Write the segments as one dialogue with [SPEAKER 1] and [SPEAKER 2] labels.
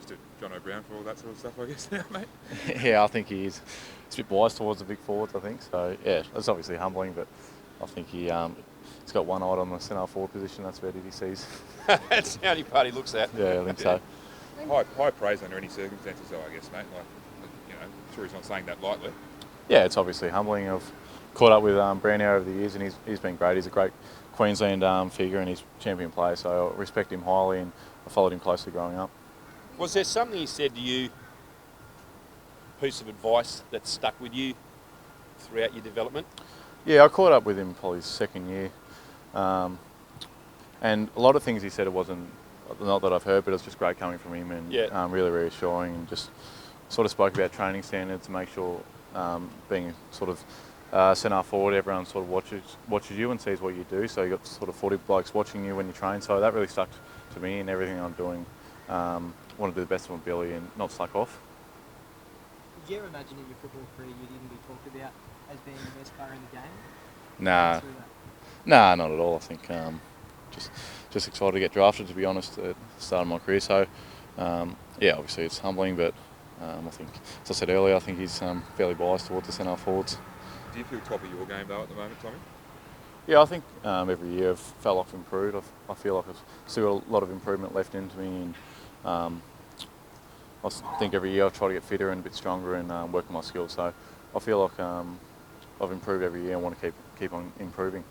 [SPEAKER 1] used to John O'Brien for all that sort of stuff, I guess, now, mate.
[SPEAKER 2] Yeah, I think he is. It's a bit biased towards the big forwards, I think. So, yeah, it's obviously humbling, but I think he's got one eye on the centre forward position. That's where he sees.
[SPEAKER 3] That's the only part he looks at.
[SPEAKER 2] Yeah, I think so.
[SPEAKER 1] High praise under any circumstances, though, I guess, mate. Like, I'm sure he's not saying that lightly.
[SPEAKER 2] Yeah, it's obviously humbling. I've caught up with Brownhow over the years, and he's been great. He's a great Queensland figure, and he's champion player, so I respect him highly, and I followed him closely growing up.
[SPEAKER 3] Was there something he said to you, piece of advice that stuck with you throughout your development?
[SPEAKER 2] Yeah, I caught up with him probably his second year, and a lot of things he said, it wasn't, not that I've heard, but it was just great coming from him, and really reassuring, and just sort of spoke about training standards to make sure being sort of centre forward, everyone sort of watches you and sees what you do. So you got sort of 40 blokes watching you when you train. So that really stuck to me in everything I'm doing. Want to do the best of my ability and not slack off.
[SPEAKER 4] Did you ever imagine in your football career you'd even be talked about as being the best player in the game?
[SPEAKER 2] Nah, not at all. I think just excited to get drafted, to be honest, at the start of my career. So yeah, obviously it's humbling, but I think, as I said earlier, I think he's fairly biased towards the centre forwards.
[SPEAKER 1] Do you feel top of your game though at the moment, Tommy?
[SPEAKER 2] Yeah, I think every year I've felt like I've improved. I feel like I've still got a lot of improvement left into me, and I think every year I try to get fitter and a bit stronger and work on my skills. So I feel like I've improved every year and want to keep on improving.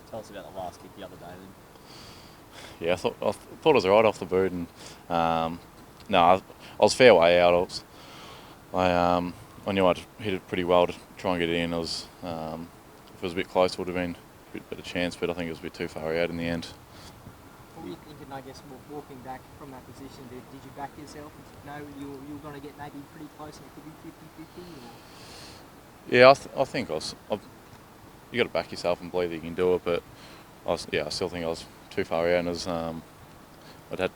[SPEAKER 4] Tell us about the last kick the other day then.
[SPEAKER 2] Yeah, I thought it was alright off the boot, and no, I was fair way out. I knew I'd hit it pretty well to try and get it in. If it was a bit close, it would have been a bit better chance, but I think it was a bit too far out in the end.
[SPEAKER 4] What were you thinking, I guess, walking back from that position? Did you back yourself? No, you were going to get maybe pretty close and it could be 50-50?
[SPEAKER 2] Yeah, I think you got to back yourself and believe that you can do it, but I still think I was too far out, and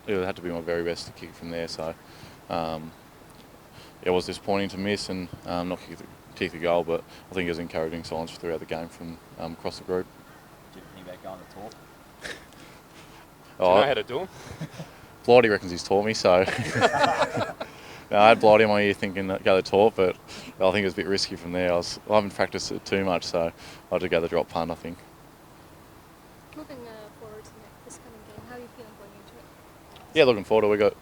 [SPEAKER 2] it had to be my very best to kick it from there. So it was disappointing to miss and not kick the goal, but I think it was encouraging signs throughout the game from across the group.
[SPEAKER 4] Did you think about going to talk?
[SPEAKER 3] Do you know how to do them?
[SPEAKER 2] Blighty reckons he's taught me, so no, I had Blighty in my ear thinking go to talk, but I think it was a bit risky from there. I haven't practiced it too much, so I had to go the drop punt, I think.
[SPEAKER 5] Moving forward to this coming game, how are you feeling going into it?
[SPEAKER 2] Yeah, looking forward to it. We've got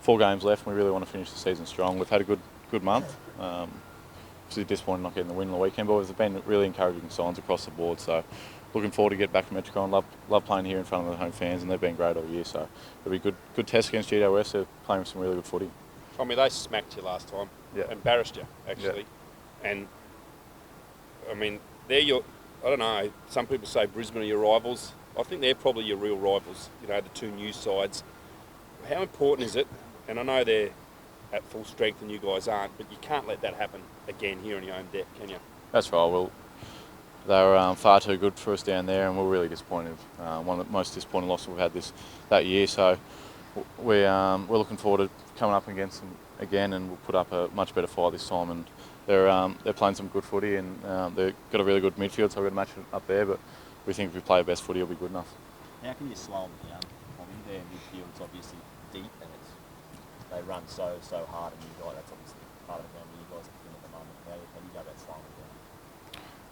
[SPEAKER 2] 4 games left and we really want to finish the season strong. We've had a good month. Obviously disappointed not getting the win on the weekend, but there's been really encouraging signs across the board. So looking forward to get back from Metricon. Love playing here in front of the home fans, and they've been great all year. So it'll be good test against GWS. They're playing with some really good footy.
[SPEAKER 3] I mean, they smacked you last time.
[SPEAKER 2] Yeah.
[SPEAKER 3] Embarrassed you, actually. Yeah. And, I mean, I don't know, some people say Brisbane are your rivals. I think they're probably your real rivals, the 2 new sides. How important is it? And I know they're at full strength and you guys aren't, but you can't let that happen again here on your own deck, can you?
[SPEAKER 2] That's right. Well, they were far too good for us down there, and we're really disappointed. One of the most disappointing losses we've had that year. So we're looking forward to coming up against them again, and we'll put up a much better fight this time. And they're playing some good footy, and they've got a really good midfield, so we're going to match it up there. But we think if we play our best footy, it'll be good enough.
[SPEAKER 4] How can you slow them down? I mean, their midfield's obviously deep, and they run so hard, and that's obviously part of the game you guys are feeling at the moment. How do you go about slowing them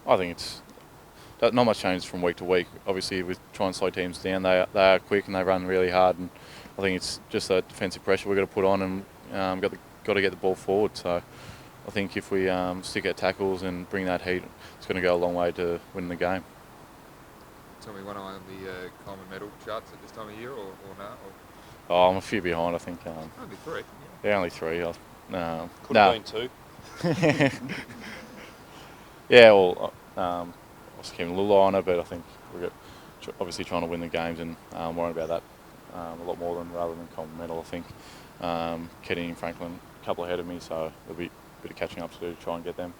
[SPEAKER 4] down?
[SPEAKER 2] I think it's not much changes from week to week. Obviously, we try and slow teams down. They are quick and they run really hard, and I think it's just that defensive pressure we've got to put on, and got to get the ball forward. So I think if we stick at tackles and bring that heat, it's going to go a long way to winning the game.
[SPEAKER 1] Tell me one eye on the Coleman medal charts at this time of year, or not?
[SPEAKER 2] Oh, I'm a few behind, I think.
[SPEAKER 1] Only 3.
[SPEAKER 2] Yeah, only 3.
[SPEAKER 3] Could have been 2.
[SPEAKER 2] Yeah, well, I was keeping a little eye on it, but I think we're obviously trying to win the games, and worrying about that a lot more rather than Coleman medal. I think Keddie and Franklin a couple ahead of me, so there'll be a bit of catching up to do to try and get them.